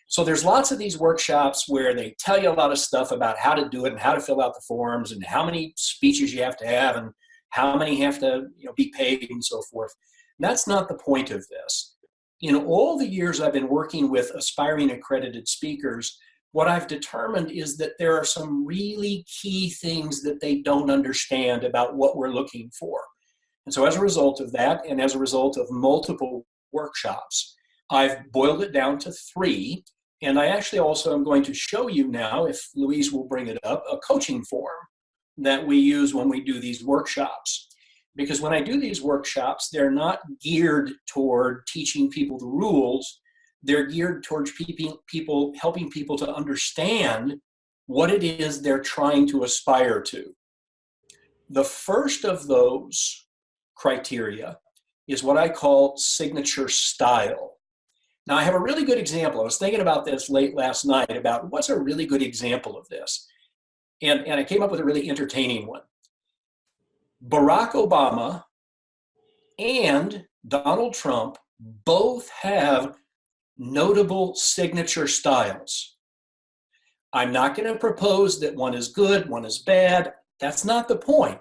So there's lots of these workshops where they tell you a lot of stuff about how to do it and how to fill out the forms and how many speeches you have to have and how many have to be paid and so forth. That's not the point of this. In all the years I've been working with aspiring accredited speakers, what I've determined is that there are some really key things that they don't understand about what we're looking for. And so as a result of that, and as a result of multiple workshops, I've boiled it down to 3. And I actually also am going to show you now, if Louise will bring it up, a coaching form that we use when we do these workshops. Because when I do these workshops, they're not geared toward teaching people the rules. They're geared towards helping people to understand what it is they're trying to aspire to. The first of those criteria is what I call signature style. Now, I have a really good example. I was thinking about this late last night about what's a really good example of this. And I came up with a really entertaining one. Barack Obama and Donald Trump both have notable signature styles. I'm not going to propose that one is good, one is bad. That's not the point.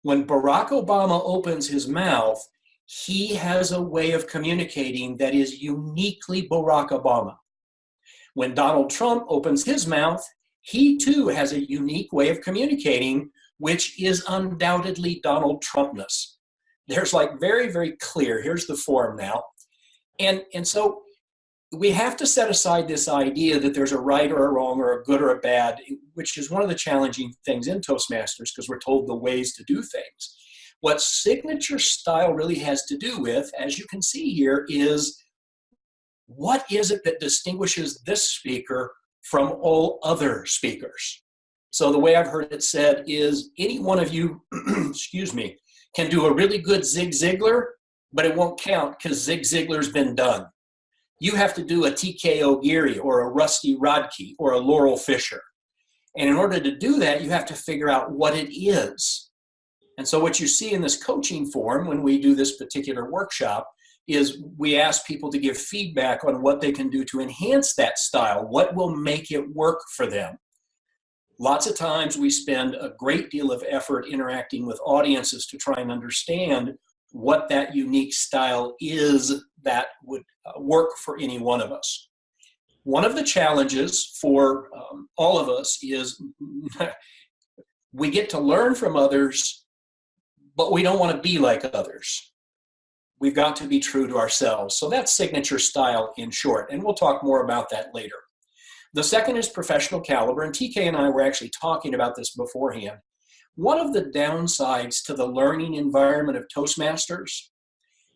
When Barack Obama opens his mouth, he has a way of communicating that is uniquely Barack Obama. When Donald Trump opens his mouth, he too has a unique way of communicating, which is undoubtedly Donald Trumpness. There's like very, very clear, here's the form now. And so we have to set aside this idea that there's a right or a wrong or a good or a bad, which is one of the challenging things in Toastmasters because we're told the ways to do things. What signature style really has to do with, as you can see here, is what is it that distinguishes this speaker from all other speakers? So the way I've heard it said is any one of you, excuse me, can do a really good Zig Ziglar, but it won't count because Zig Ziglar's been done. You have to do a T.K. O'Geary or a Rusty Rodkey or a Laurel Fisher. And in order to do that, you have to figure out what it is. And so what you see in this coaching form when we do this particular workshop is we ask people to give feedback on what they can do to enhance that style, what will make it work for them. Lots of times we spend a great deal of effort interacting with audiences to try and understand what that unique style is that would work for any one of us. One of the challenges for all of us is we get to learn from others, but we don't want to be like others. We've got to be true to ourselves. So that's signature style in short, and we'll talk more about that later. The second is professional caliber, and TK and I were actually talking about this beforehand. One of the downsides to the learning environment of Toastmasters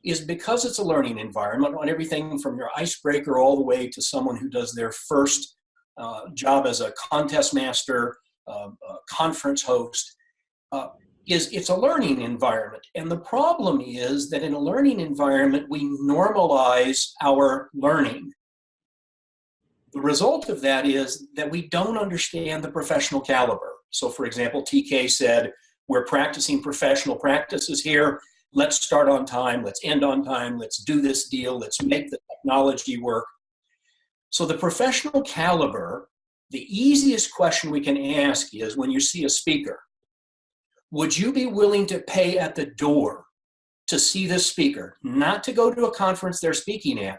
is because it's a learning environment on everything from your icebreaker all the way to someone who does their first job as a contest master, a conference host, it's a learning environment. And the problem is that in a learning environment, we normalize our learning. The result of that is that we don't understand the professional caliber. So for example, TK said, we're practicing professional practices here. Let's start on time. Let's end on time. Let's do this deal. Let's make the technology work. So the professional caliber, the easiest question we can ask is when you see a speaker, would you be willing to pay at the door to see this speaker? Not to go to a conference they're speaking at,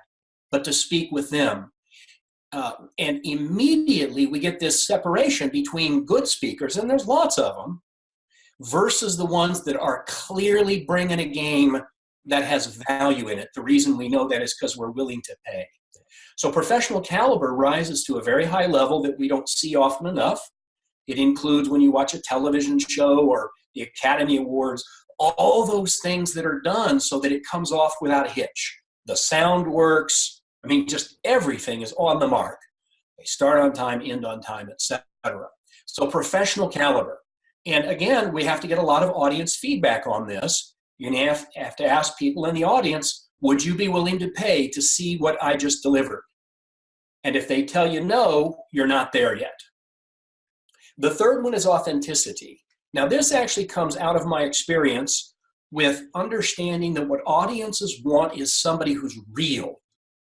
but to speak with them. And immediately we get this separation between good speakers, and there's lots of them, versus the ones that are clearly bringing a game that has value in it. The reason we know that is because we're willing to pay. So professional caliber rises to a very high level that we don't see often enough. It includes when you watch a television show or the Academy Awards, all those things that are done so that it comes off without a hitch. The sound works. I mean, just everything is on the mark. They start on time, end on time, etc. So professional caliber. And again, we have to get a lot of audience feedback on this. You have to ask people in the audience, would you be willing to pay to see what I just delivered? And if they tell you no, you're not there yet. The third one is authenticity. Now, this actually comes out of my experience with understanding that what audiences want is somebody who's real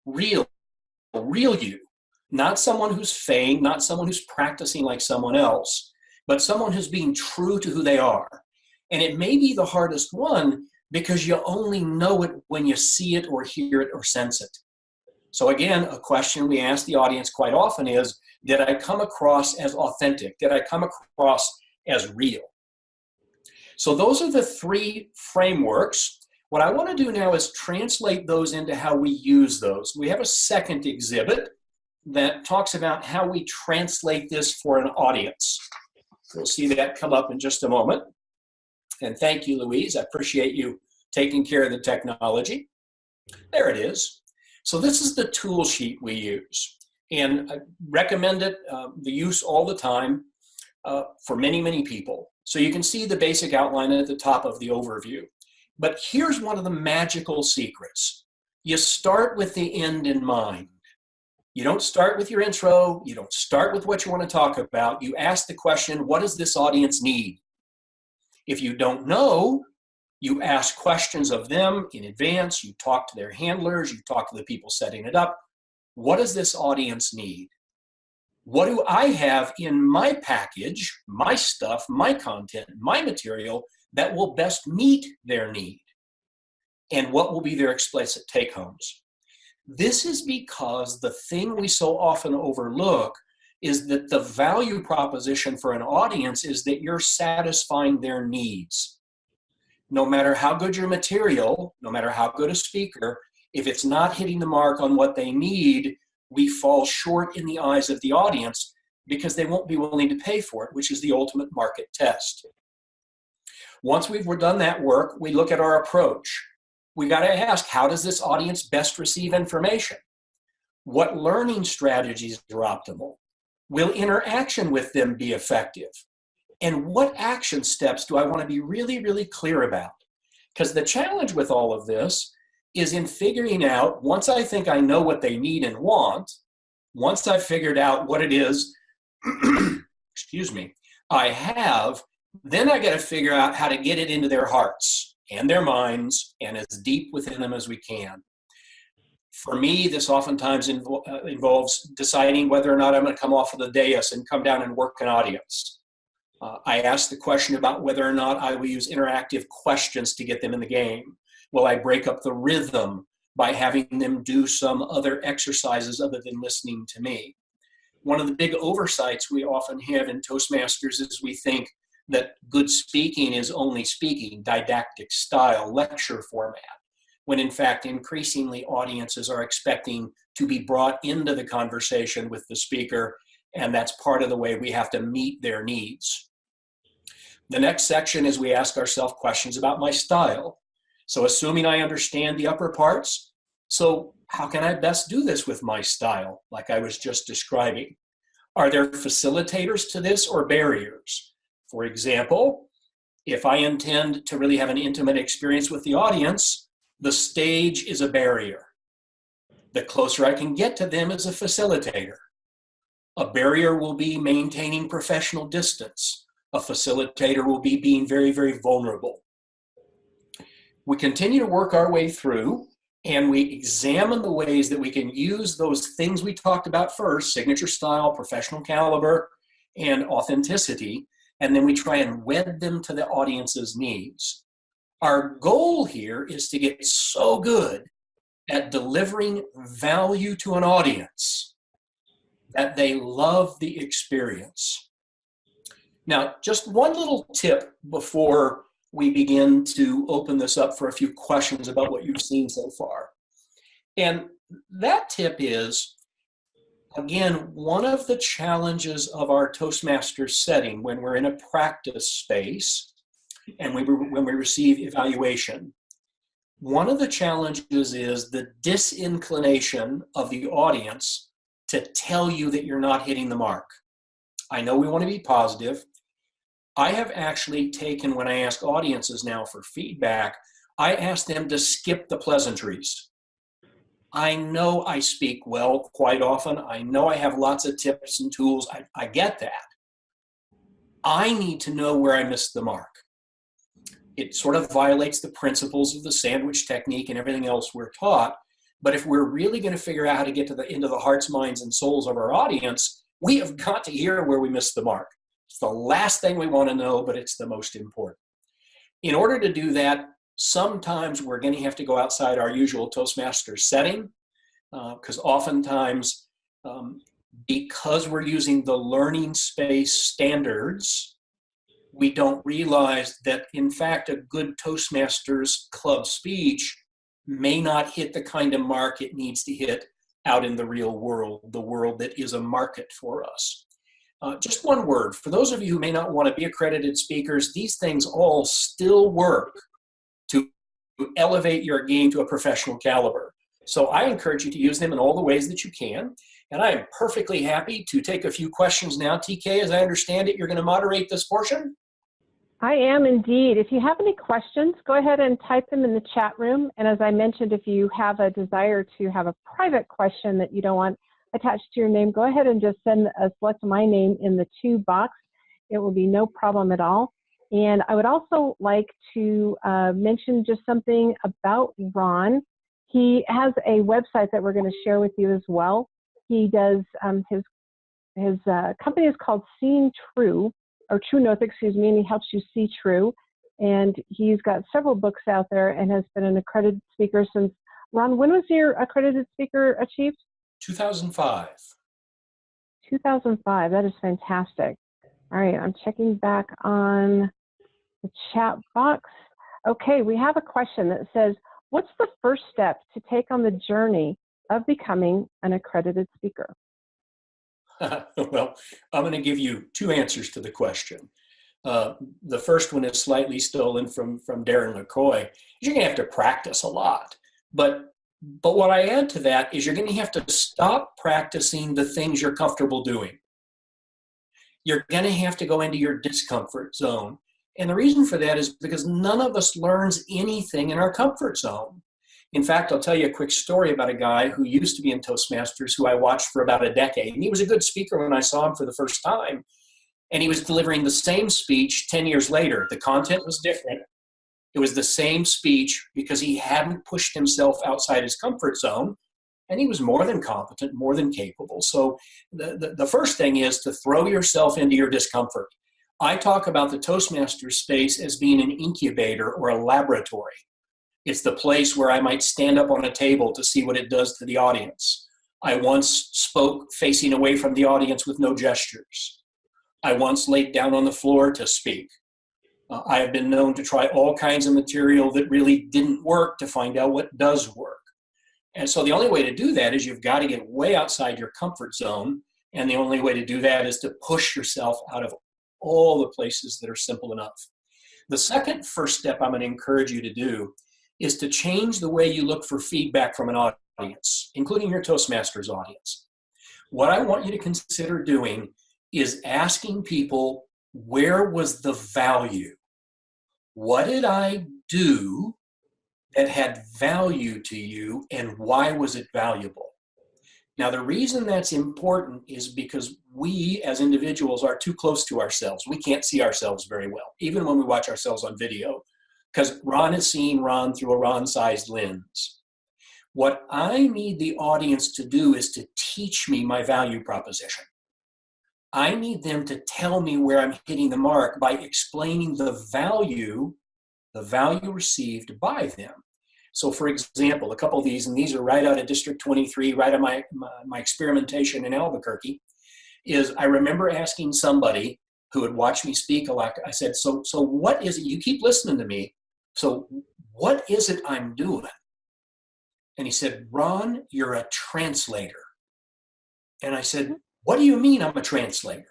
you. Not someone who's feigned, not someone who's practicing like someone else, but someone who's being true to who they are. And it may be the hardest one because you only know it when you see it or hear it or sense it. So again, a question we ask the audience quite often is, did I come across as authentic? Did I come across as real? So those are the three frameworks. What I want to do now is translate those into how we use those. We have a second exhibit that talks about how we translate this for an audience. We'll see that come up in just a moment. And thank you, Louise. I appreciate you taking care of the technology. There it is. So this is the tool sheet we use. And I recommend it, the use all the time for many, many people. So you can see the basic outline at the top of the overview. But here's one of the magical secrets. You start with the end in mind. You don't start with your intro. You don't start with what you want to talk about. You ask the question, what does this audience need? If you don't know, you ask questions of them in advance. You talk to their handlers. You talk to the people setting it up. What does this audience need? What do I have in my package, my stuff, my content, my material that will best meet their need? And what will be their explicit take-homes? This is because the thing we so often overlook is that the value proposition for an audience is that you're satisfying their needs. No matter how good your material, no matter how good a speaker, if it's not hitting the mark on what they need, we fall short in the eyes of the audience because they won't be willing to pay for it, which is the ultimate market test. Once we've done that work, we look at our approach. We got to ask, how does this audience best receive information? What learning strategies are optimal? Will interaction with them be effective? And what action steps do I want to be really, really clear about? Because the challenge with all of this is in figuring out, once I think I know what they need and want, once I've figured out what it is, excuse me, I have, then I got to figure out how to get it into their hearts and their minds and as deep within them as we can. For me, this oftentimes involves deciding whether or not I'm going to come off of the dais and come down and work an audience. I ask the question about whether or not I will use interactive questions to get them in the game. Will I break up the rhythm by having them do some other exercises other than listening to me? One of the big oversights we often have in Toastmasters is we think that good speaking is only speaking, didactic style, lecture format, when in fact increasingly audiences are expecting to be brought into the conversation with the speaker, and that's part of the way we have to meet their needs. The next section is we ask ourselves questions about my style. So assuming I understand the upper parts, so how can I best do this with my style, like I was just describing? Are there facilitators to this or barriers? For example, if I intend to really have an intimate experience with the audience, the stage is a barrier. The closer I can get to them is a facilitator. A barrier will be maintaining professional distance. A facilitator will be being very, very vulnerable. We continue to work our way through and we examine the ways that we can use those things we talked about first, signature style, professional caliber, and authenticity, and then we try and wed them to the audience's needs. Our goal here is to get so good at delivering value to an audience that they love the experience. Now, just one little tip before we begin to open this up for a few questions about what you've seen so far. And that tip is, again, one of the challenges of our Toastmasters setting when we're in a practice space and when we receive evaluation, one of the challenges is the disinclination of the audience to tell you that you're not hitting the mark. I know we want to be positive. I have actually taken, when I ask audiences now for feedback, I ask them to skip the pleasantries. I know I speak well quite often. I know I have lots of tips and tools. I get that. I need to know where I missed the mark. It sort of violates the principles of the sandwich technique and everything else we're taught But if we're really going to figure out how to get into the hearts, minds, and souls of our audience, we have got to hear where we missed the mark. It's the last thing we want to know, but it's the most important. In order to do that, sometimes we're going to have to go outside our usual Toastmasters setting, because oftentimes, because we're using the learning space standards, we don't realize that, in fact, a good Toastmasters club speech may not hit the kind of mark it needs to hit out in the real world, the world that is a market for us. Just one word. For those of you who may not want to be accredited speakers, these things all still work to elevate your game to a professional caliber. So I encourage you to use them in all the ways that you can. And I am perfectly happy to take a few questions now. TK, as I understand it, you're going to moderate this portion? I am indeed. If you have any questions, go ahead and type them in the chat room. And as I mentioned, if you have a desire to have a private question that you don't want attached to your name, go ahead and just select my name in the to box. It will be no problem at all. And I would also like to mention just something about Ron. He has a website that we're going to share with you as well. He does, his company is called Seeing True, or True North, excuse me, and he helps you see true. And he's got several books out there and has been an accredited speaker since, Ron, when was your accredited speaker achieved? 2005. 2005, that is fantastic. All right, I'm checking back on the chat box. Okay, we have a question that says, what's the first step to take on the journey of becoming an accredited speaker? Well, I'm going to give you two answers to the question. The first one is slightly stolen from Darren McCoy. You're going to have to practice a lot. But what I add to that is you're going to have to stop practicing the things you're comfortable doing. You're going to have to go into your discomfort zone. And the reason for that is because none of us learns anything in our comfort zone. In fact, I'll tell you a quick story about a guy who used to be in Toastmasters who I watched for about a decade. And he was a good speaker when I saw him for the first time. And he was delivering the same speech 10 years later. The content was different. It was the same speech because he hadn't pushed himself outside his comfort zone. And he was more than competent, more than capable. So the first thing is to throw yourself into your discomfort. I talk about the Toastmasters space as being an incubator or a laboratory. It's the place where I might stand up on a table to see what it does to the audience. I once spoke facing away from the audience with no gestures. I once laid down on the floor to speak. I have been known to try all kinds of material that really didn't work to find out what does work. And so the only way to do that is you've got to get way outside your comfort zone. And the only way to do that is to push yourself out of all the places that are simple enough. The second first step I'm going to encourage you to do is to change the way you look for feedback from an audience, including your Toastmasters audience. What I want you to consider doing is asking people, where was the value? What did I do that had value to you, and why was it valuable? Now, the reason that's important is because we as individuals are too close to ourselves. We can't see ourselves very well, even when we watch ourselves on video, because Ron is seeing Ron through a Ron-sized lens. What I need the audience to do is to teach me my value proposition. I need them to tell me where I'm hitting the mark by explaining the value received by them. So for example, a couple of these, and these are right out of District 23, right out of my experimentation in Albuquerque, is I remember asking somebody who had watched me speak a lot. I said, so what is it? You keep listening to me. So what is it I'm doing? And he said, Ron, you're a translator. And I said, what do you mean I'm a translator?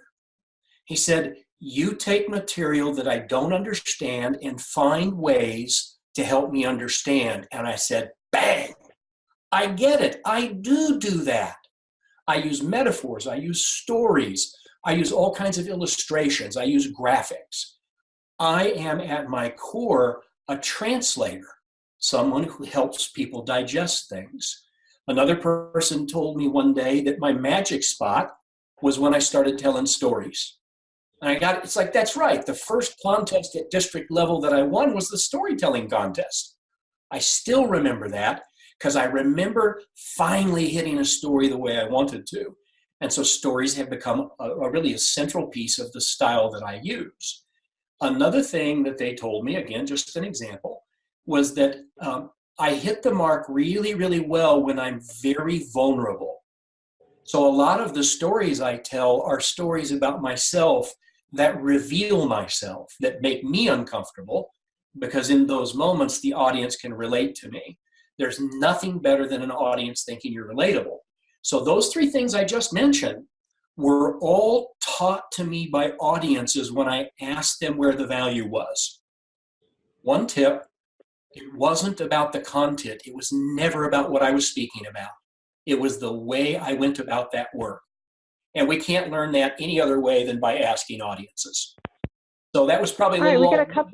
He said, you take material that I don't understand and find ways to help me understand. And I said, bang, I get it. I do that. I use metaphors. I use stories. I use all kinds of illustrations. I use graphics. I am at my core a translator, someone who helps people digest things. Another person told me one day that my magic spot was when I started telling stories. And it's like, that's right. The first contest at district level that I won was the storytelling contest. I still remember that because I remember finally hitting a story the way I wanted to. And so stories have become a really a central piece of the style that I use. Another thing that they told me, again, just an example, was that I hit the mark really, really well when I'm very vulnerable. So a lot of the stories I tell are stories about myself that reveal myself, that make me uncomfortable, because in those moments, the audience can relate to me. There's nothing better than an audience thinking you're relatable. So those three things I just mentioned were all taught to me by audiences when I asked them where the value was. One tip, it wasn't about the content. It was never about what I was speaking about. It was the way I went about that work. And we can't learn that any other way than by asking audiences. So that was probably a little long. We got a couple.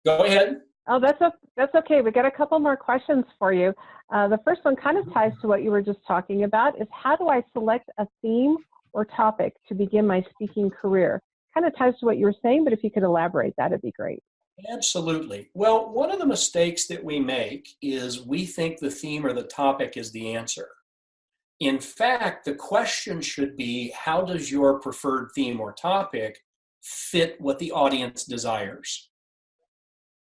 Go ahead. Oh, that's okay. We got a couple more questions for you. The first one kind of ties to what you were just talking about, is how do I select a theme or topic to begin my speaking career? Kind of ties to what you were saying, but if you could elaborate, that'd be great. Absolutely. Well, one of the mistakes that we make is we think the theme or the topic is the answer. In fact, the question should be, how does your preferred theme or topic fit what the audience desires?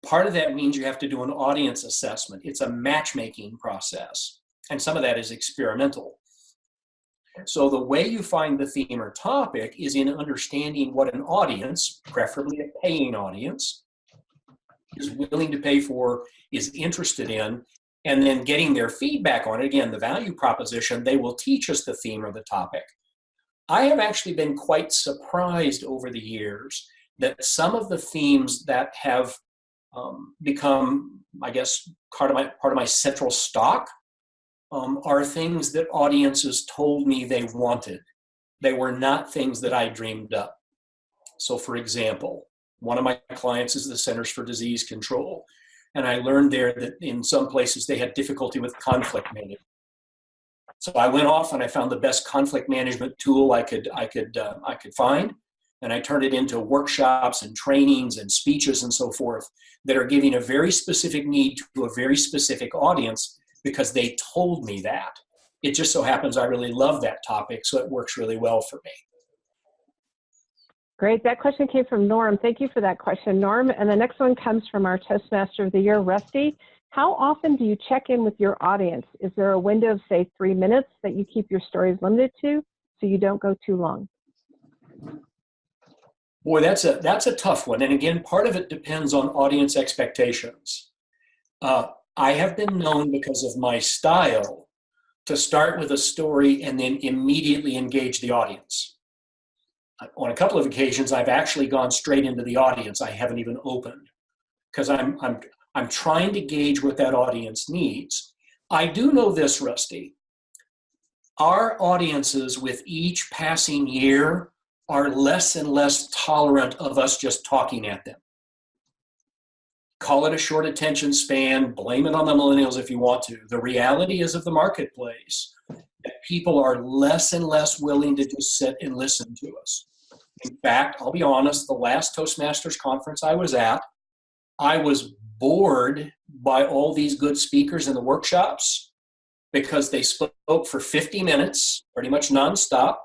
Part of that means you have to do an audience assessment. It's a matchmaking process, and some of that is experimental. So the way you find the theme or topic is in understanding what an audience, preferably a paying audience, is willing to pay for, is interested in, and then getting their feedback on it. Again, the value proposition, they will teach us the theme or the topic. I have actually been quite surprised over the years that some of the themes that have become, I guess, part of my central stock are things that audiences told me they wanted. They were not things that I dreamed up. So for example, one of my clients is the Centers for Disease Control. And I learned there that in some places they had difficulty with conflict management. So I went off and I found the best conflict management tool I could find. And I turned it into workshops and trainings and speeches and so forth that are giving a very specific need to a very specific audience because they told me that. It just so happens I really love that topic, so it works really well for me. Great. That question came from Norm. Thank you for that question, Norm. And the next one comes from our Toastmaster of the Year, Rusty. How often do you check in with your audience? Is there a window of, say, 3 minutes that you keep your stories limited to so you don't go too long? Boy, that's a tough one. And again, part of it depends on audience expectations. I have been known, because of my style, to start with a story and then immediately engage the audience. On a couple of occasions, I've actually gone straight into the audience. I haven't even opened, because I'm trying to gauge what that audience needs. I do know this, Rusty. Our audiences with each passing year are less and less tolerant of us just talking at them. Call it a short attention span, blame it on the millennials if you want to. The reality is of the marketplace that people are less and less willing to just sit and listen to us. In fact, I'll be honest, the last Toastmasters conference I was at, I was bored by all these good speakers in the workshops because they spoke for 50 minutes, pretty much nonstop,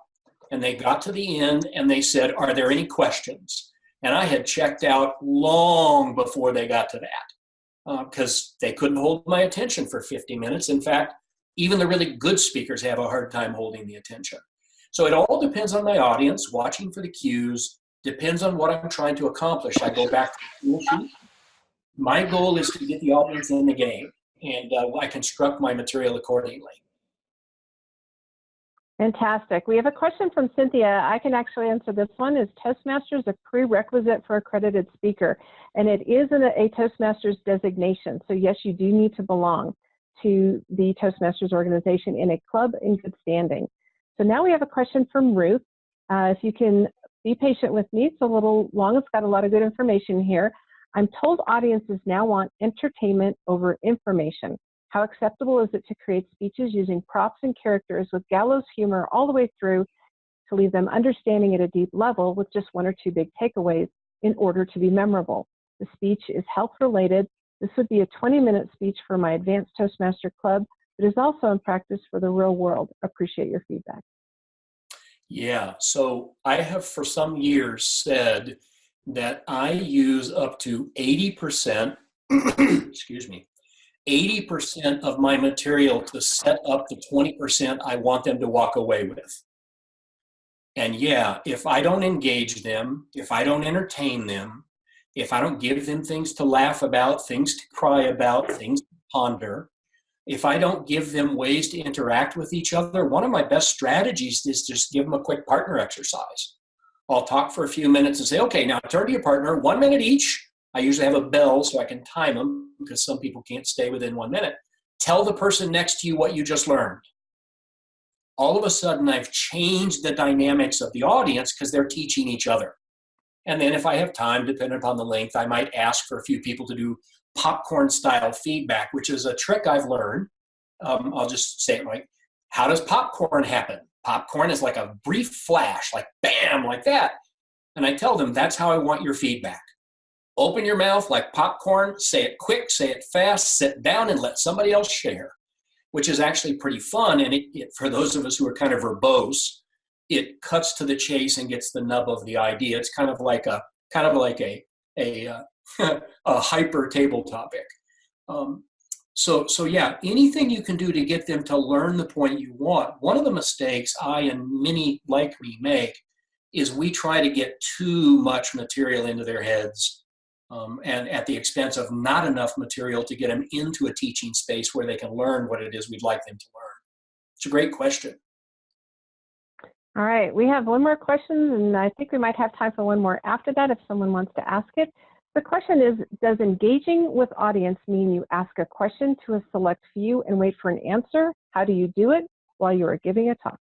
and they got to the end and they said, "Are there any questions?" And I had checked out long before they got to that because they couldn't hold my attention for 50 minutes. In fact, even the really good speakers have a hard time holding the attention. So it all depends on my audience, watching for the cues, depends on what I'm trying to accomplish. I go back to the tool sheet. My goal is to get the audience in the game, and I construct my material accordingly. Fantastic. We have a question from Cynthia. I can actually answer this one. Is Toastmasters a prerequisite for accredited speaker? And it is a Toastmasters designation. So yes, you do need to belong to the Toastmasters organization in a club in good standing. So now we have a question from Ruth. If you can be patient with me, it's a little long. It's got a lot of good information here. I'm told audiences now want entertainment over information. How acceptable is it to create speeches using props and characters with gallows humor all the way through to leave them understanding at a deep level with just 1 or 2 big takeaways in order to be memorable? The speech is health related. This would be a 20-minute speech for my Advanced Toastmaster Club. but is also in practice for the real world. Appreciate your feedback. Yeah, so I have for some years said that I use up to 80%, excuse me, 80% of my material to set up the 20% I want them to walk away with. And yeah, if I don't engage them, if I don't entertain them, if I don't give them things to laugh about, things to cry about, things to ponder, if I don't give them ways to interact with each other, one of my best strategies is just give them a quick partner exercise. I'll talk for a few minutes and say, okay, now turn to your partner, 1 minute each. I usually have a bell so I can time them because some people can't stay within 1 minute. Tell the person next to you what you just learned. All of a sudden, I've changed the dynamics of the audience because they're teaching each other. And then if I have time, depending upon the length, I might ask for a few people to do popcorn style feedback, which is a trick I've learned. I'll just say it like, how does popcorn happen? Popcorn is like a brief flash, like bam, like that. And I tell them, that's how I want your feedback. Open your mouth like popcorn, say it quick, say it fast, sit down and let somebody else share, which is actually pretty fun. And for those of us who are kind of verbose, it cuts to the chase and gets the nub of the idea. It's kind of like a a hyper table topic. So yeah, anything you can do to get them to learn the point you want. One of the mistakes I and many like me make is we try to get too much material into their heads, and at the expense of not enough material to get them into a teaching space where they can learn what it is we'd like them to learn. It's a great question. All right, we have one more question, and I think we might have time for one more after that if someone wants to ask it. The question is, does engaging with audience mean you ask a question to a select few and wait for an answer? How do you do it while you are giving a talk?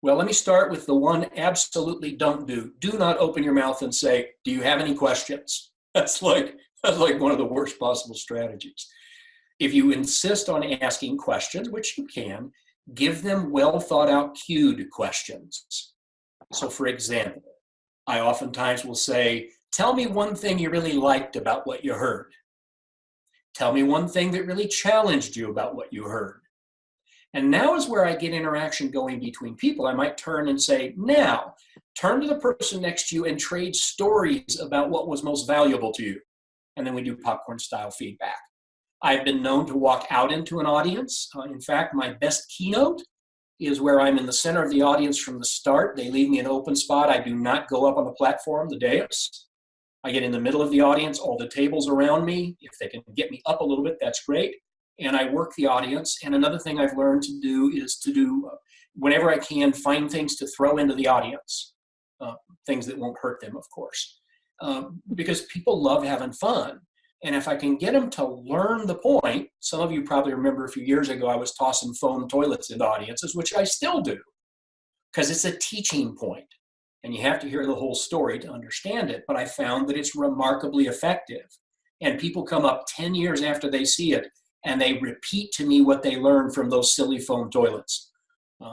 Well, let me start with the one absolutely don't do. Do not open your mouth and say, do you have any questions? That's like one of the worst possible strategies. If you insist on asking questions, which you can, give them well thought out cued questions. So for example, I oftentimes will say, tell me one thing you really liked about what you heard. Tell me one thing that really challenged you about what you heard. And now is where I get interaction going between people. I might turn and say, now, turn to the person next to you and trade stories about what was most valuable to you. And then we do popcorn style feedback. I've been known to walk out into an audience. In fact, my best keynote is where I'm in the center of the audience from the start. They leave me an open spot. I do not go up on the platform, the dais. I get in the middle of the audience, all the tables around me. If they can get me up a little bit, that's great. And I work the audience. And another thing I've learned to do is to do, whenever I can, find things to throw into the audience, things that won't hurt them, of course, because people love having fun. And if I can get them to learn the point, some of you probably remember a few years ago, I was tossing foam toilets into audiences, which I still do, because it's a teaching point. And you have to hear the whole story to understand it. But I found that it's remarkably effective. And people come up 10 years after they see it, and they repeat to me what they learned from those silly foam toilets.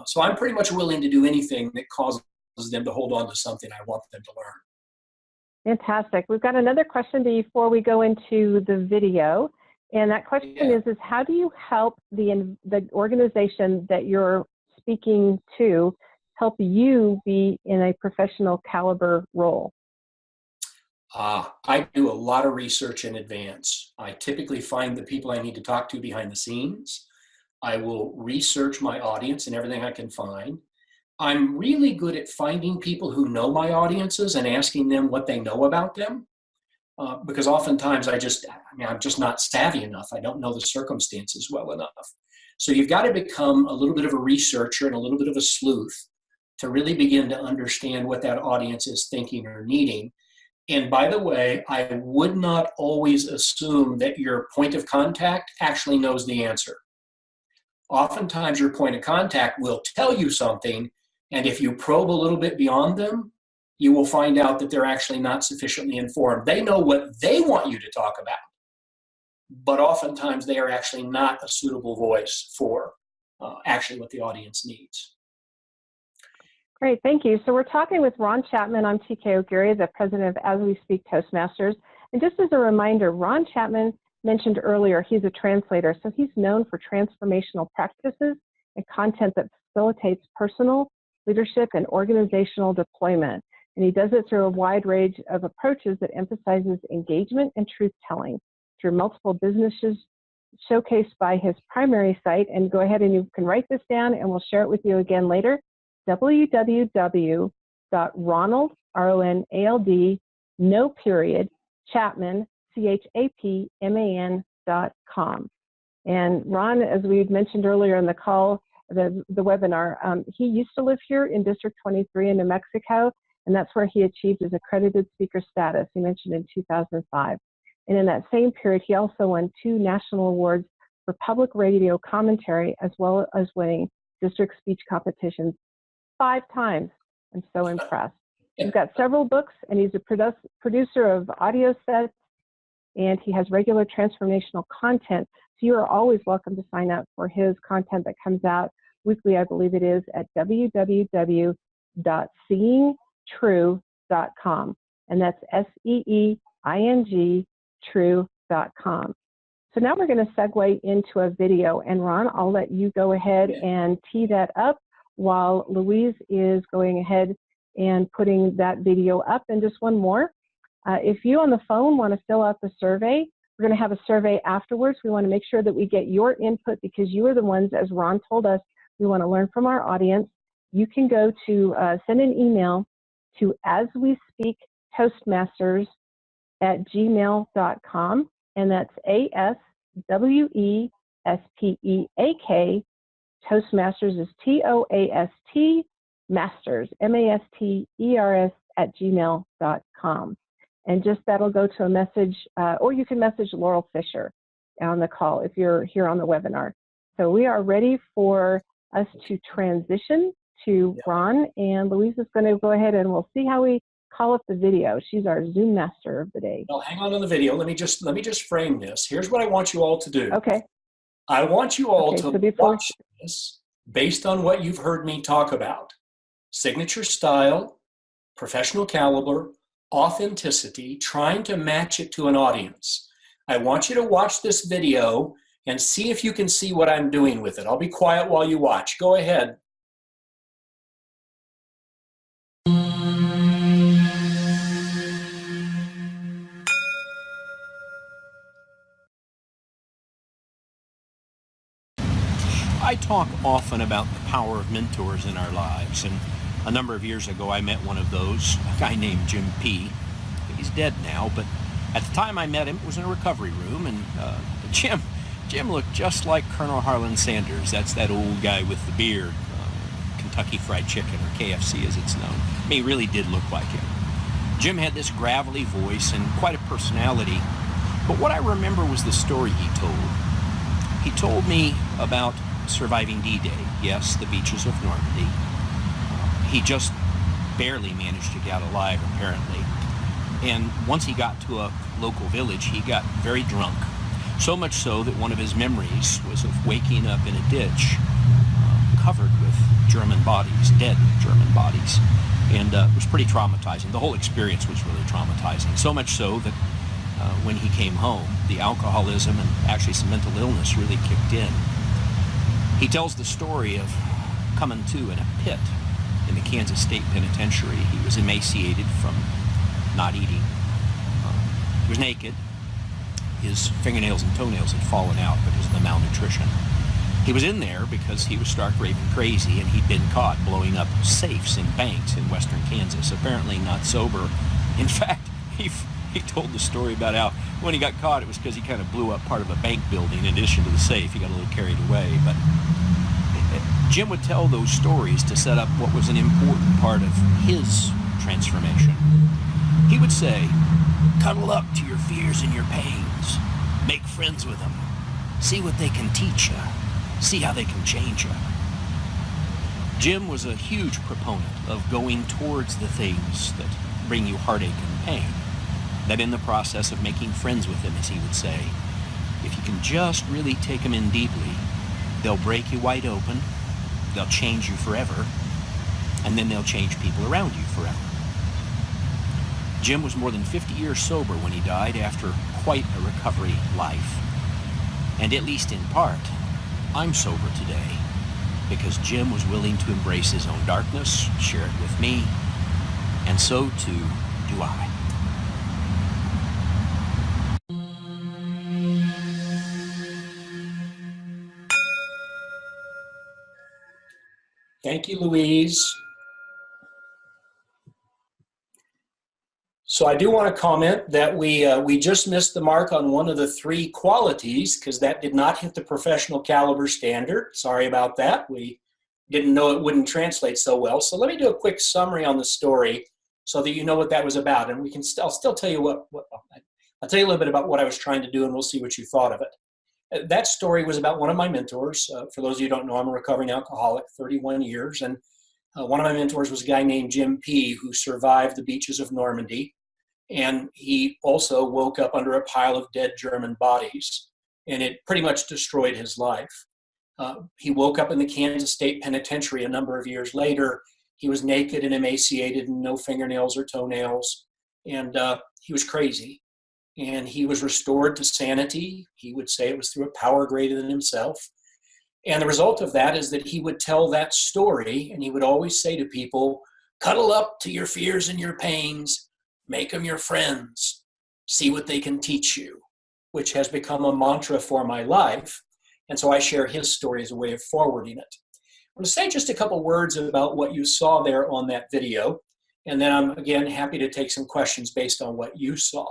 So I'm pretty much willing to do anything that causes them to hold on to something I want them to learn. Fantastic. We've got another question before we go into the video. And that question is how do you help the organization that you're speaking to help you be in a professional caliber role? I do a lot of research in advance. I typically find the people I need to talk to behind the scenes. I will research my audience and everything I can find. I'm really good at finding people who know my audiences and asking them what they know about them. Because oftentimes I'm just not savvy enough. I don't know the circumstances well enough. So you've got to become a little bit of a researcher and a little bit of a sleuth to really begin to understand what that audience is thinking or needing. And by the way, I would not always assume that your point of contact actually knows the answer. Oftentimes your point of contact will tell you something, and if you probe a little bit beyond them, you will find out that they're actually not sufficiently informed. They know what they want you to talk about, but oftentimes they are actually not a suitable voice for actually what the audience needs. Great, thank you. So we're talking with Ron Chapman. I'm TK O'Geary, the president of As We Speak Toastmasters. And just as a reminder, Ron Chapman mentioned earlier, he's a translator, so he's known for transformational practices and content that facilitates personal, leadership, and organizational deployment. And he does it through a wide range of approaches that emphasizes engagement and truth-telling through multiple businesses showcased by his primary site. And go ahead and you can write this down and we'll share it with you again later. www.ronald, R-O-N-A-L-D, no period, Chapman, CHAPMAN.com. And Ron, as we had mentioned earlier in the call, the webinar, he used to live here in District 23 in New Mexico, and that's where he achieved his accredited speaker status, he mentioned in 2005. And in that same period, he also won 2 national awards for public radio commentary, as well as winning district speech competitions 5 times. I'm so impressed. He's got several books, and he's a producer of audio sets, and he has regular transformational content. So you are always welcome to sign up for his content that comes out weekly, I believe it is, at www.seeingtrue.com. And that's SEEING true.com. So now we're going to segue into a video. And Ron, I'll let you go ahead and tee that up while Louise is going ahead and putting that video up. And just one more. If you on the phone want to fill out the survey, we're going to have a survey afterwards. We want to make sure that we get your input because you are the ones, as Ron told us, we want to learn from our audience. You can go to send an email to aswespeak@gmail.com, and that's ASWESPEAK. Toastmasters is TOAST, Masters, MASTERS @gmail.com. And just that'll go to a message, or you can message Laurel Fisher on the call if you're here on the webinar. So we are ready for us to transition to Ron, and Louise is going to go ahead and we'll see how we call up the video. She's our Zoom master of the day. Well, hang on the video. Let me just frame this. Here's what I want you all to do. Okay. I want you all to watch this based on what you've heard me talk about. Signature style, professional caliber, authenticity, trying to match it to an audience. I want you to watch this video and see if you can see what I'm doing with it. I'll be quiet while you watch. Go ahead. I talk often about the power of mentors in our lives, and a number of years ago I met one of those, a guy named Jim P. He's dead now, but at the time I met him, it was in a recovery room, and Jim looked just like Colonel Harlan Sanders. That's that old guy with the beard, Kentucky Fried Chicken, or KFC as it's known. I mean, he really did look like him. Jim had this gravelly voice and quite a personality, but what I remember was the story he told. He told me about surviving D-Day, yes, the beaches of Normandy. He just barely managed to get out alive, apparently. And once he got to a local village, he got very drunk. So much so that one of his memories was of waking up in a ditch covered with German bodies, dead German bodies. And it was pretty traumatizing. The whole experience was really traumatizing. So much so that when he came home, the alcoholism and actually some mental illness really kicked in. He tells the story of coming to in a pit in the Kansas State Penitentiary. He was emaciated from not eating. He was naked. His fingernails and toenails had fallen out because of the malnutrition. He was in there because he was stark raving crazy, and he'd been caught blowing up safes in banks in western Kansas, apparently not sober. In fact, he told the story about how when he got caught, it was because he kind of blew up part of a bank building in addition to the safe. He got a little carried away. But Jim would tell those stories to set up what was an important part of his transformation. He would say, cuddle up to your fears and your pains. Make friends with them. See what they can teach you. See how they can change you. Jim was a huge proponent of going towards the things that bring you heartache and pain. That in the process of making friends with them, as he would say, if you can just really take them in deeply, they'll break you wide open, they'll change you forever, and then they'll change people around you forever. Jim was more than 50 years sober when he died after quite a recovery life. And at least in part, I'm sober today because Jim was willing to embrace his own darkness, share it with me, and so too do I. Thank you, Louise. So I do want to comment that we just missed the mark on one of the 3 qualities because that did not hit the professional caliber standard. Sorry about that. We didn't know it wouldn't translate so well. So let me do a quick summary on the story so that you know what that was about. And I'll still tell you I'll tell you a little bit about what I was trying to do, and we'll see what you thought of it. That story was about one of my mentors. For those of you who don't know, I'm a recovering alcoholic, 31 years. And one of my mentors was a guy named Jim P., who survived the beaches of Normandy. And he also woke up under a pile of dead German bodies. And it pretty much destroyed his life. He woke up in the Kansas State Penitentiary a number of years later. He was naked and emaciated and no fingernails or toenails. And he was crazy. And he was restored to sanity. He would say it was through a power greater than himself. And the result of that is that he would tell that story, and he would always say to people, cuddle up to your fears and your pains, make them your friends, see what they can teach you, which has become a mantra for my life. And so I share his story as a way of forwarding it. I'm going to say just a couple words about what you saw there on that video, and then I'm, again, happy to take some questions based on what you saw.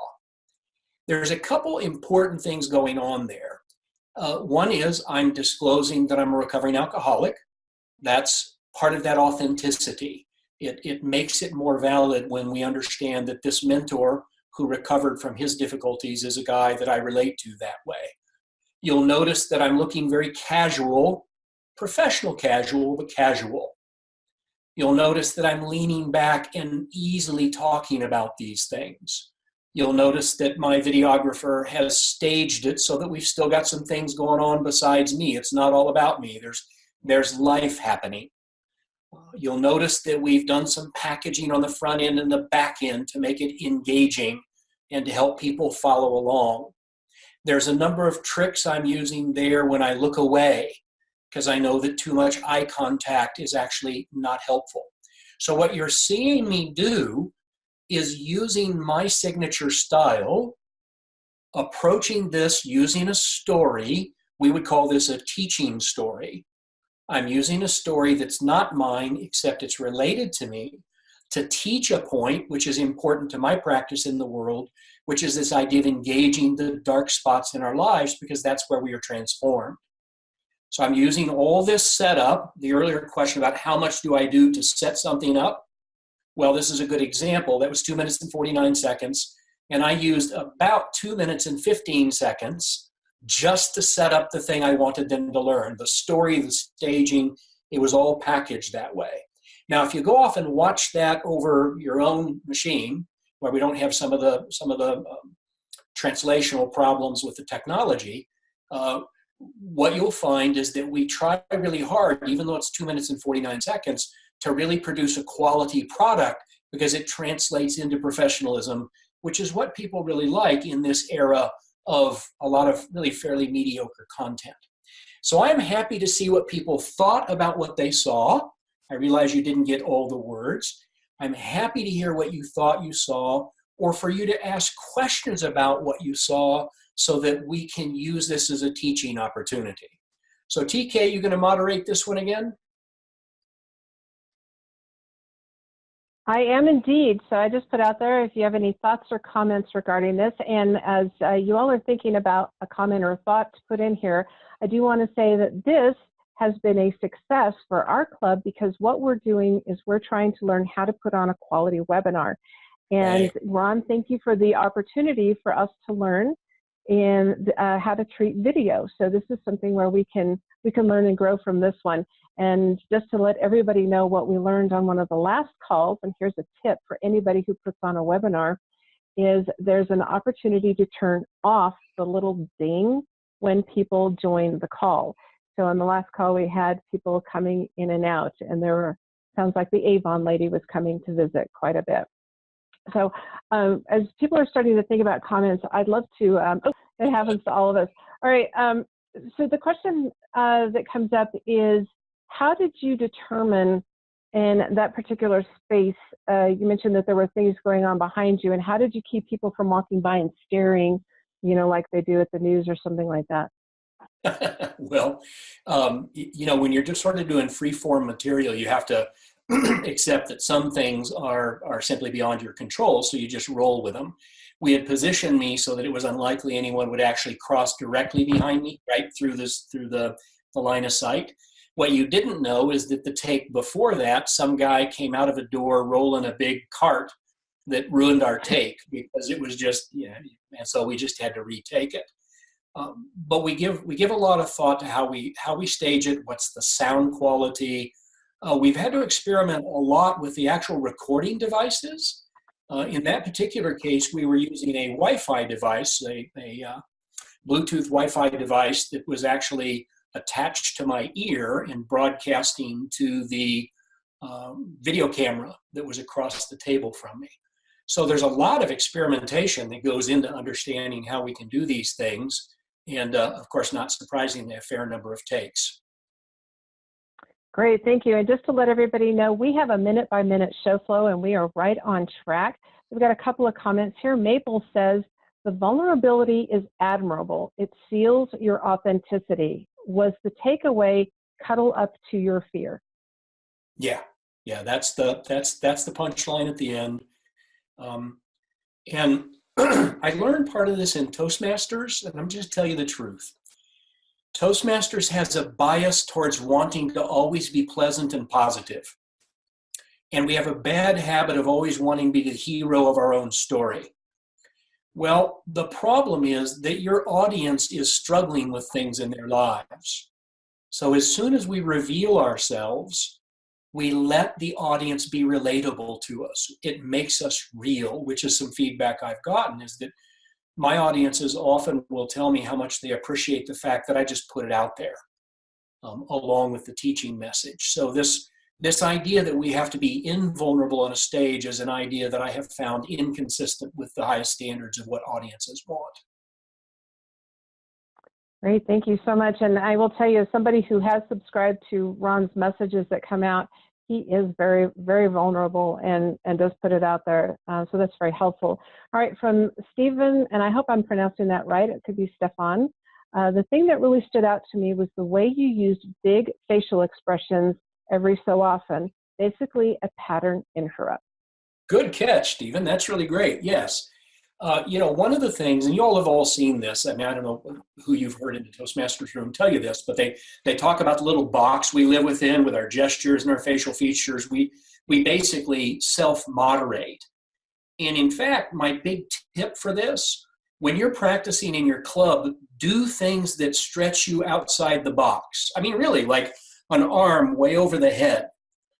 There's a couple important things going on there. One is I'm disclosing that I'm a recovering alcoholic. That's part of that authenticity. It makes it more valid when we understand that this mentor who recovered from his difficulties is a guy that I relate to that way. You'll notice that I'm looking very casual, professional casual, but casual. You'll notice that I'm leaning back and easily talking about these things. You'll notice that my videographer has staged it so that we've still got some things going on besides me. It's not all about me. There's life happening. You'll notice that we've done some packaging on the front end and the back end to make it engaging and to help people follow along. There's a number of tricks I'm using there when I look away because I know that too much eye contact is actually not helpful. So what you're seeing me do is using my signature style, approaching this using a story. We would call this a teaching story. I'm using a story that's not mine, except it's related to me, to teach a point which is important to my practice in the world, which is this idea of engaging the dark spots in our lives because that's where we are transformed. So I'm using all this setup. The earlier question about how much do I do to set something up? Well, this is a good example. That was 2 minutes and 49 seconds. And I used about 2 minutes and 15 seconds just to set up the thing I wanted them to learn. The story, the staging, it was all packaged that way. Now, if you go off and watch that over your own machine, where we don't have some of the translational problems with the technology, what you'll find is that we try really hard, even though it's 2 minutes and 49 seconds, to really produce a quality product because it translates into professionalism, which is what people really like in this era of a lot of really fairly mediocre content. So I'm happy to see what people thought about what they saw. I realize you didn't get all the words. I'm happy to hear what you thought you saw, or for you to ask questions about what you saw so that we can use this as a teaching opportunity. So TK, you going to moderate this one again? I am indeed. So I just put out there if you have any thoughts or comments regarding this. And as you all are thinking about a comment or a thought to put in here, I do want to say that this has been a success for our club because what we're doing is we're trying to learn how to put on a quality webinar. And Ron, thank you for the opportunity for us to learn in how to treat video. So this is something where we can learn and grow from this one. And just to let everybody know what we learned on one of the last calls, and here's a tip for anybody who puts on a webinar, is there's an opportunity to turn off the little ding when people join the call. So on the last call, we had people coming in and out, and there were, sounds like the Avon lady was coming to visit quite a bit. So as people are starting to think about comments, I'd love to, it happens to all of us. All right, so the question that comes up is, how did you determine in that particular space, you mentioned that there were things going on behind you, and how did you keep people from walking by and staring, like they do at the news or something like that? Well, when you're just sort of doing free form material, you have to accept that some things are simply beyond your control, so you just roll with them. We had positioned me so that it was unlikely anyone would actually cross directly behind me, right through the line of sight. What you didn't know is that the take before that, some guy came out of a door rolling a big cart that ruined our take because it was just, and so we just had to retake it. But we give a lot of thought to how we stage it. What's the sound quality? We've had to experiment a lot with the actual recording devices. In that particular case, we were using a Wi-Fi device, a Bluetooth Wi-Fi device that was actually attached to my ear and broadcasting to the video camera that was across the table from me. So there's a lot of experimentation that goes into understanding how we can do these things. And of course, not surprisingly, a fair number of takes. Great, thank you. And just to let everybody know, we have a minute-by-minute show flow, and we are right on track. We've got a couple of comments here. Maple says, the vulnerability is admirable. It seals your authenticity. Was the takeaway cuddle up to your fear? Yeah, that's the punchline at the end. And I learned part of this in Toastmasters, and I'm just tell you the truth. Toastmasters has a bias towards wanting to always be pleasant and positive. And we have a bad habit of always wanting to be the hero of our own story. Well, the problem is that your audience is struggling with things in their lives. So as soon as we reveal ourselves, we let the audience be relatable to us. It makes us real, which is some feedback I've gotten, is that my audiences often will tell me how much they appreciate the fact that I just put it out there, along with the teaching message. So this idea that we have to be invulnerable on a stage is an idea that I have found inconsistent with the highest standards of what audiences want. Great, thank you so much. And I will tell you, as somebody who has subscribed to Ron's messages that come out, he is very, very vulnerable and does put it out there. So that's very helpful. All right, from Stephen, and I hope I'm pronouncing that right, it could be Stefan. The thing that really stood out to me was the way you used big facial expressions every so often, basically a pattern interrupt. Good catch, Stephen. That's really great. Yes. One of the things, and you all have all seen this, I mean, I don't know who you've heard in the Toastmasters room tell you this, but they talk about the little box we live within with our gestures and our facial features. We basically self-moderate. And in fact, my big tip for this, when you're practicing in your club, do things that stretch you outside the box. I mean, really, like an arm way over the head,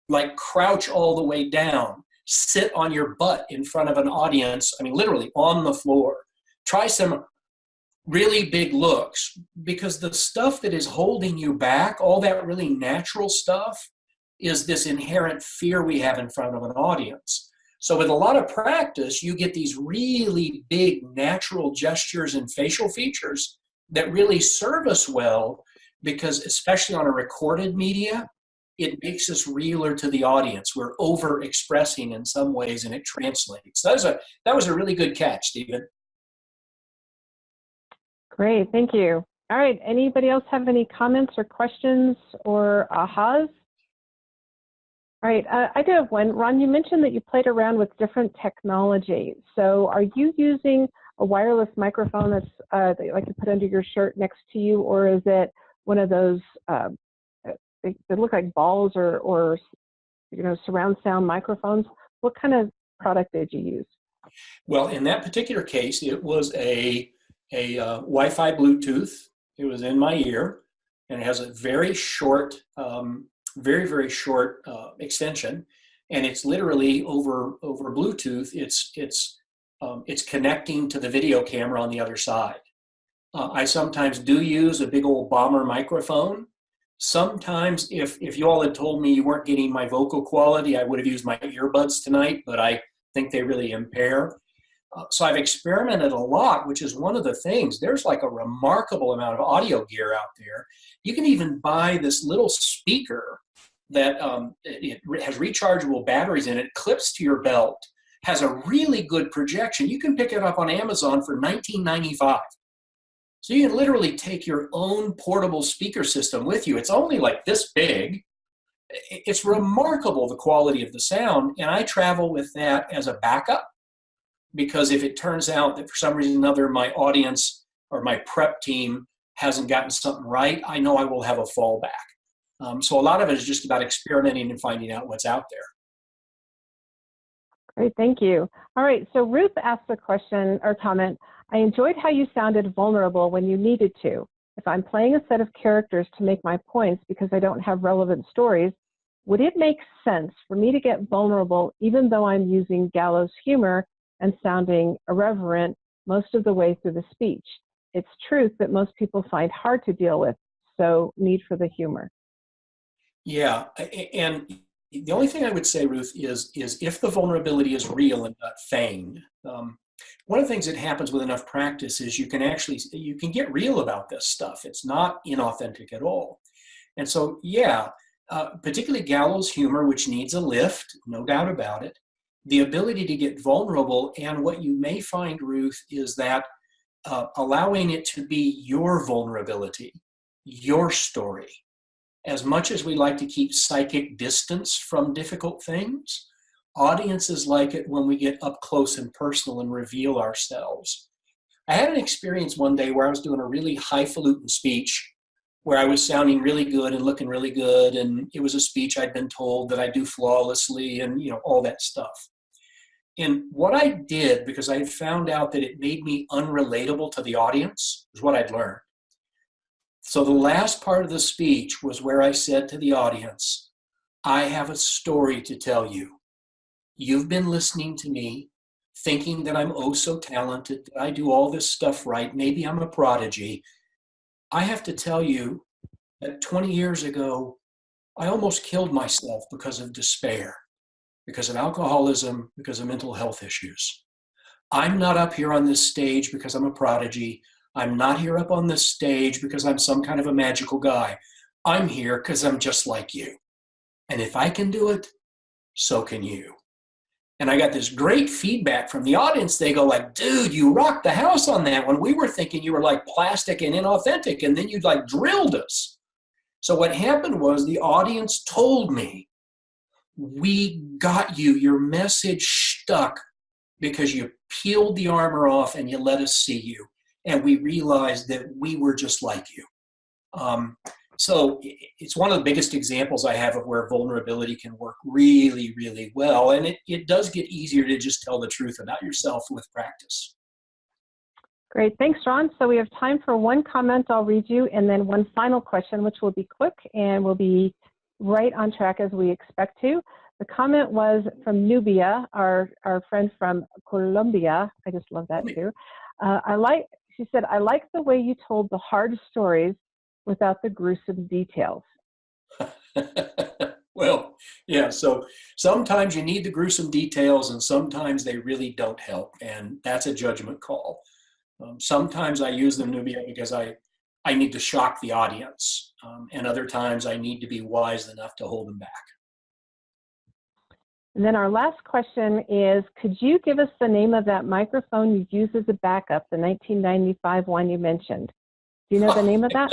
like crouch all the way down. Sit on your butt in front of an audience, I mean, literally on the floor. Try some really big looks, because the stuff that is holding you back, all that really natural stuff, is this inherent fear we have in front of an audience. So with a lot of practice, you get these really big natural gestures and facial features that really serve us well, because especially on a recorded media, it makes us realer to the audience. We're over-expressing in some ways, and it translates. That was a really good catch, Stephen. Great, thank you. All right, anybody else have any comments or questions or ahas? All right, I do have one. Ron, you mentioned that you played around with different technology. So are you using a wireless microphone that you like to put under your shirt next to you, or is it one of those they look like balls or surround sound microphones? What kind of product did you use? Well, in that particular case, it was a Wi-Fi Bluetooth. It was in my ear, and it has a very short, very, very short extension, and it's literally over Bluetooth. It's connecting to the video camera on the other side. I sometimes do use a big old bomber microphone. Sometimes, if you all had told me you weren't getting my vocal quality, I would have used my earbuds tonight, but I think they really impair. So I've experimented a lot, which is one of the things. There's like a remarkable amount of audio gear out there. You can even buy this little speaker that it has rechargeable batteries in it, clips to your belt, has a really good projection. You can pick it up on Amazon for $19.95. So you can literally take your own portable speaker system with you. It's only like this big. It's remarkable, the quality of the sound, and I travel with that as a backup. Because if it turns out that for some reason or another my audience or my prep team hasn't gotten something right, I know I will have a fallback. So a lot of it is just about experimenting and finding out what's out there. Great, thank you. All right, so Ruth asked a question or comment. I enjoyed how you sounded vulnerable when you needed to. If I'm playing a set of characters to make my points because I don't have relevant stories, would it make sense for me to get vulnerable even though I'm using gallows humor and sounding irreverent most of the way through the speech? It's truth that most people find hard to deal with, so need for the humor. Yeah, and the only thing I would say, Ruth, is if the vulnerability is real and not feigned. One of the things that happens with enough practice is you can get real about this stuff. It's not inauthentic at all. And so, yeah, particularly gallows humor, which needs a lift, no doubt about it. The ability to get vulnerable, and what you may find, Ruth, is that allowing it to be your vulnerability, your story. As much as we like to keep psychic distance from difficult things, audiences like it when we get up close and personal and reveal ourselves. I had an experience one day where I was doing a really highfalutin speech where I was sounding really good and looking really good, and it was a speech I'd been told that I do flawlessly and all that stuff. And what I did, because I had found out that it made me unrelatable to the audience, was what I'd learned. So the last part of the speech was where I said to the audience, I have a story to tell you. You've been listening to me, thinking that I'm oh so talented, that I do all this stuff right, maybe I'm a prodigy. I have to tell you that 20 years ago, I almost killed myself because of despair, because of alcoholism, because of mental health issues. I'm not up here on this stage because I'm a prodigy. I'm not here up on this stage because I'm some kind of a magical guy. I'm here because I'm just like you. And if I can do it, so can you. And I got this great feedback from the audience. They go like, dude, you rocked the house on that one. We were thinking you were like plastic and inauthentic, and then you like drilled us. So what happened was the audience told me, we got you. Your message stuck because you peeled the armor off and you let us see you. And we realized that we were just like you. So it's one of the biggest examples I have of where vulnerability can work really, really well. And it does get easier to just tell the truth about yourself with practice. Great, thanks, Ron. So we have time for one comment I'll read you, and then one final question, which will be quick and will be right on track as we expect to. The comment was from Nubia, our friend from Colombia. I just love that too. She said, I like the way you told the hard stories without the gruesome details. Well, yeah, so sometimes you need the gruesome details and sometimes they really don't help. And that's a judgment call. Sometimes I use them, Nubia, because I need to shock the audience. And other times I need to be wise enough to hold them back. And then our last question is, could you give us the name of that microphone you used as a backup, the 1995 one you mentioned? Do you know the name of that?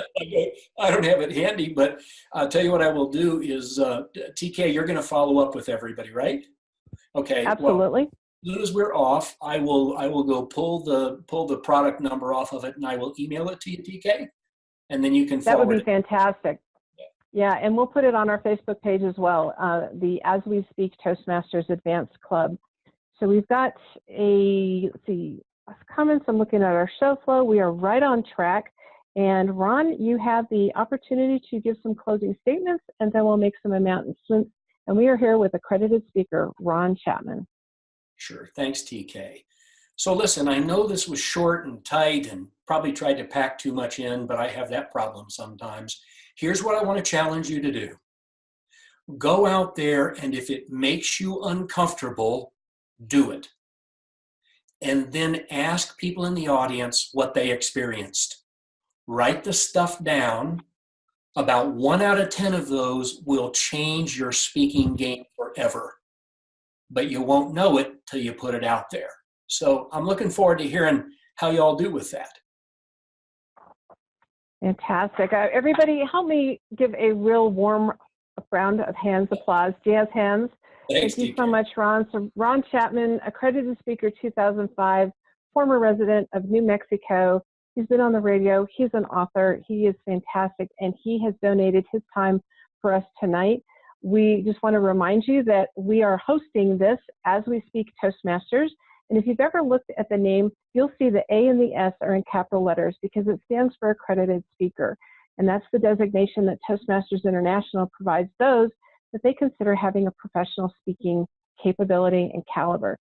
I don't have it handy, but I'll tell you what I will do is, TK, you're going to follow up with everybody, right? Okay. Absolutely. Well, as soon as we're off, I will go pull the product number off of it, and I will email it to you, TK, and then you can forward it. That would be fantastic. Yeah, and we'll put it on our Facebook page as well, the As We Speak Toastmasters Advanced Club. So we've got comments. I'm looking at our show flow. We are right on track. And Ron, you have the opportunity to give some closing statements, and then we'll make some announcements. And we are here with accredited speaker, Ron Chapman. Sure. Thanks, TK. So listen, I know this was short and tight and probably tried to pack too much in, but I have that problem sometimes. Here's what I want to challenge you to do. Go out there, and if it makes you uncomfortable, Do it. And then ask people in the audience what they experienced. Write the stuff down. About 1 out of 10 of those will change your speaking game forever. But you won't know it till you put it out there. So I'm looking forward to hearing how y'all do with that. Fantastic. Everybody, help me give a real warm round of hands applause. Jazz hands. Thanks, Thank you DK. so much, Ron. So Ron Chapman, accredited speaker 2005, former resident of New Mexico. He's been on the radio. He's an author. He is fantastic, and he has donated his time for us tonight. We just want to remind you that we are hosting this As We Speak Toastmasters. And if you've ever looked at the name, you'll see the A and the S are in capital letters because it stands for accredited speaker. And that's the designation that Toastmasters International provides those that they consider having a professional speaking capability and caliber.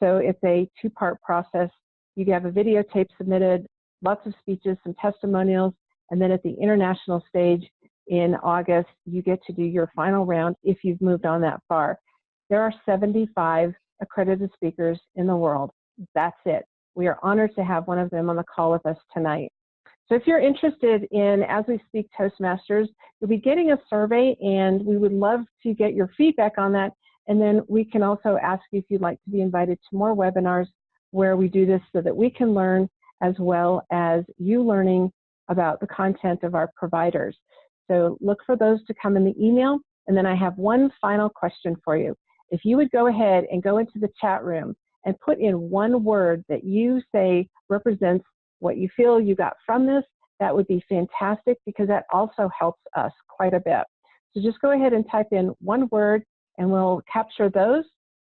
So it's a two-part process. You have a videotape submitted, lots of speeches, some testimonials, and then at the international stage in August, you get to do your final round if you've moved on that far. There are 75 accredited speakers in the world. That's it. We are honored to have one of them on the call with us tonight. So if you're interested in As We Speak Toastmasters, you'll be getting a survey, and we would love to get your feedback on that. And then we can also ask you if you'd like to be invited to more webinars where we do this so that we can learn as well as you learning about the content of our providers. So look for those to come in the email. And then I have one final question for you. If you would go ahead and go into the chat room and put in one word that you say represents what you feel you got from this, that would be fantastic because that also helps us quite a bit. So just go ahead and type in one word and we'll capture those.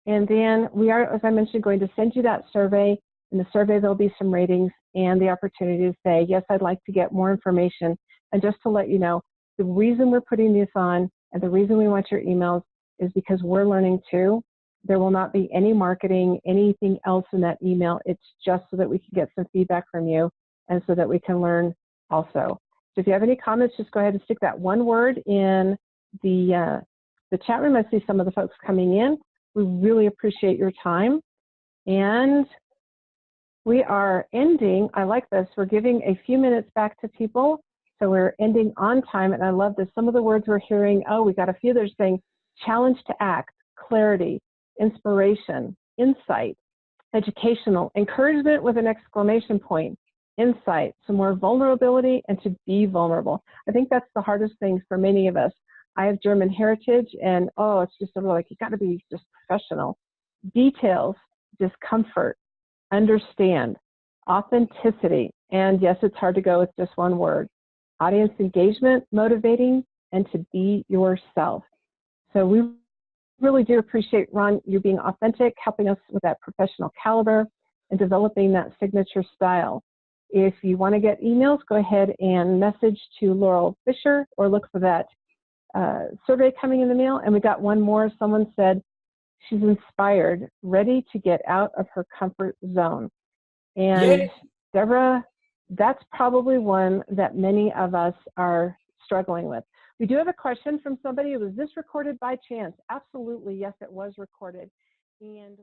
And then we are, as I mentioned, going to send you that survey. In the survey, there'll be some ratings and the opportunity to say, yes, I'd like to get more information. And just to let you know, the reason we're putting this on and the reason we want your emails is because we're learning too. There will not be any marketing, anything else in that email. It's just so that we can get some feedback from you and so that we can learn also. So if you have any comments, just go ahead and stick that one word in the chat room. I see some of the folks coming in. We really appreciate your time. And we are ending, I like this, we're giving a few minutes back to people. So we're ending on time, and I love this. Some of the words we're hearing, oh, we got a few that are saying challenge to act, clarity, inspiration, insight, educational, encouragement with an exclamation point, insight, some more vulnerability, and to be vulnerable. I think that's the hardest thing for many of us. I have German heritage, and oh, it's just sort of like you got to be just professional. Details, discomfort, understand, authenticity, and yes, it's hard to go with just one word. Audience engagement, motivating, and to be yourself. So we really do appreciate, Ron, you being authentic, helping us with that professional caliber and developing that signature style. If you want to get emails, go ahead and message to Laurel Fisher or look for that survey coming in the mail. And we got one more. Someone said she's inspired, ready to get out of her comfort zone. And Yay. Deborah, that's probably one that many of us are struggling with. We do have a question from somebody. Was this recorded by chance? Absolutely, yes, it was recorded. And